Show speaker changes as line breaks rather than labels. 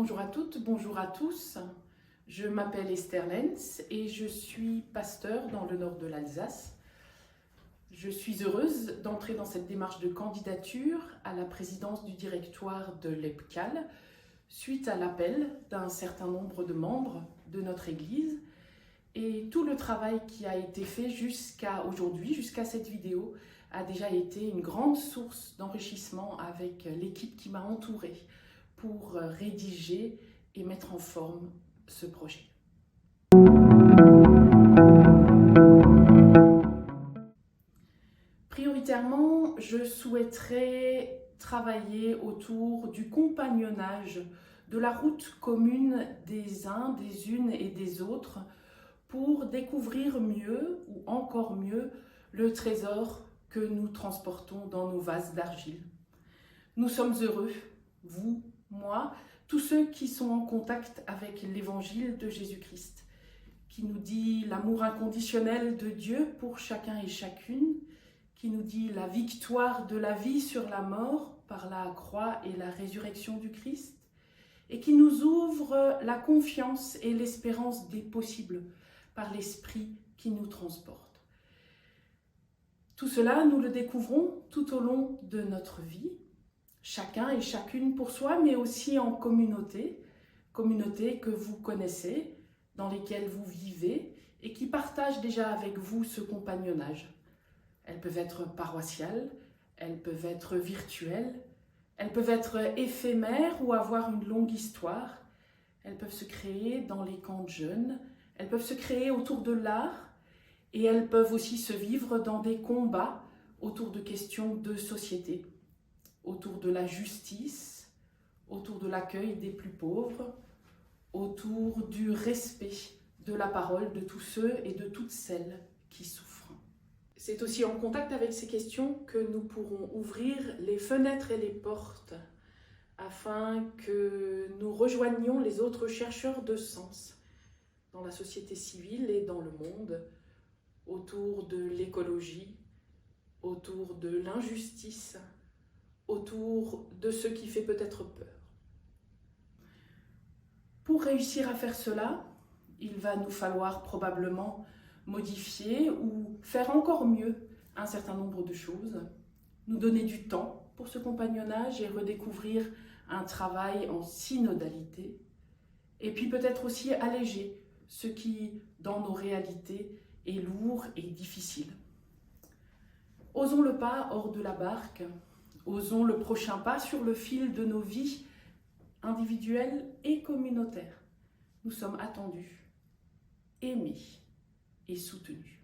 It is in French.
Bonjour à toutes, bonjour à tous. Je m'appelle Esther Lenz et je suis pasteur dans le nord de l'Alsace. Je suis heureuse d'entrer dans cette démarche de candidature à la présidence du directoire de l'EPCAL suite à l'appel d'un certain nombre de membres de notre Église et tout le travail qui a été fait jusqu'à aujourd'hui, jusqu'à cette vidéo, a déjà été une grande source d'enrichissement avec l'équipe qui m'a entourée pour rédiger et mettre en forme ce projet. Prioritairement, je souhaiterais travailler autour du compagnonnage de la route commune des uns, des unes et des autres pour découvrir mieux ou encore mieux le trésor que nous transportons dans nos vases d'argile. Nous sommes heureux, vous, moi, tous ceux qui sont en contact avec l'évangile de Jésus-Christ, qui nous dit l'amour inconditionnel de Dieu pour chacun et chacune, qui nous dit la victoire de la vie sur la mort par la croix et la résurrection du Christ, et qui nous ouvre la confiance et l'espérance des possibles par l'Esprit qui nous transporte. Tout cela, nous le découvrons tout au long de notre vie, chacun et chacune pour soi, mais aussi en communauté, communauté que vous connaissez, dans lesquelles vous vivez et qui partagent déjà avec vous ce compagnonnage. Elles peuvent être paroissiales, elles peuvent être virtuelles, elles peuvent être éphémères ou avoir une longue histoire. Elles peuvent se créer dans les camps de jeunes, elles peuvent se créer autour de l'art et elles peuvent aussi se vivre dans des combats autour de questions de société, autour de la justice, autour de l'accueil des plus pauvres, autour du respect de la parole de tous ceux et de toutes celles qui souffrent. C'est aussi en contact avec ces questions que nous pourrons ouvrir les fenêtres et les portes afin que nous rejoignions les autres chercheurs de sens dans la société civile et dans le monde, autour de l'écologie, autour de l'injustice, autour de ce qui fait peut-être peur. Pour réussir à faire cela, il va nous falloir probablement modifier ou faire encore mieux un certain nombre de choses, nous donner du temps pour ce compagnonnage et redécouvrir un travail en synodalité, et puis peut-être aussi alléger ce qui, dans nos réalités, est lourd et difficile. Osons le pas hors de la barque, osons le prochain pas sur le fil de nos vies individuelles et communautaires. Nous sommes attendus, aimés et soutenus.